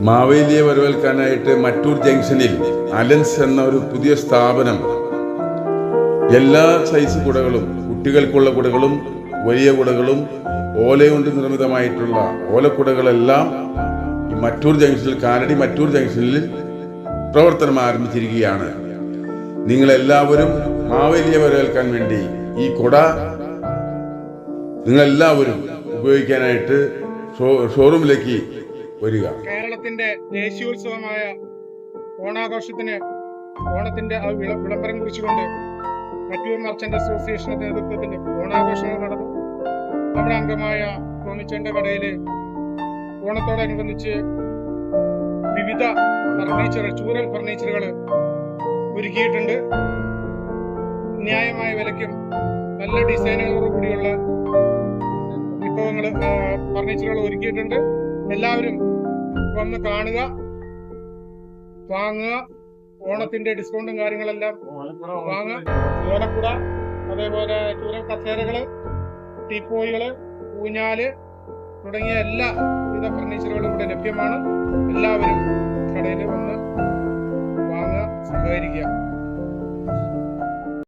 മാവേലിയെ വരവേൽക്കാനായിട്ട് മറ്റൂർ ജംഗ്ഷനിൽ അലൻസ് എന്ന ഒരു പുതിയ സ്ഥാപനം എല്ലാ സൈസ് കുടകളും, കുട്ടികൾക്കുള്ള കുടകളും വലിയ കുടകളും ഓലകൊണ്ട് നിർമ്മിതമായിട്ടുള്ള ഓലക്കുടകളെല്ലാം മറ്റൂർ ജംഗ്ഷനിൽ, കാലടി മറ്റൂർ ജംഗ്ഷനിൽ പ്രവർത്തനം ആരംഭിച്ചിരിക്കുകയാണ്. നിങ്ങളെല്ലാവരും മാവേലിയെ വരവേൽക്കാൻ വേണ്ടി ഈ കുട നിങ്ങളെല്ലാവരും ഉപയോഗിക്കാനായിട്ട് ഷോറൂമിലേക്ക് വരിക. കേരളത്തിന്റെ ദേശീയോത്സവമായ ഓണത്തിന്റെ വിളംബരം കുറിച്ചുകൊണ്ട് മറ്റൂർ മർച്ചന്റ് അസോസിയേഷന്റെ നേതൃത്വത്തിൽ ഓണാഘോഷങ്ങൾ നടന്നു. നമ്മുടെ അംഗമായ ടോമിച്ചന്റെ കടയില് ഓണത്തോടനുബന്ധിച്ച് വിവിധ ചൂരൽ ഫർണിച്ചറുകൾ ഒരുക്കിയിട്ടുണ്ട്. ന്യായമായ വിലയ്ക്കും നല്ല ഡിസൈനുകളോട് കൂടിയുള്ള ഫർണിച്ചറുകൾ ഒരുക്കിയിട്ടുണ്ട്. എല്ലാവരും വന്ന് കാണുക, വാങ്ങുക. ഓണത്തിന്റെ ഡിസ്കൗണ്ടും കാര്യങ്ങളെല്ലാം വാങ്ങുക. ഓലക്കുട, അതേപോലെ ചൂരൽ കസേരകള്, ടീപ്പോയികള്, ഊഞ്ഞാല് തുടങ്ങിയ എല്ലാ വിധ ഫർണിച്ചറുകളും ഇവിടെ ലഭ്യമാണ്. എല്ലാവരും കടയിൽ വന്ന് വാങ്ങുക, സഹകരിക്കുക.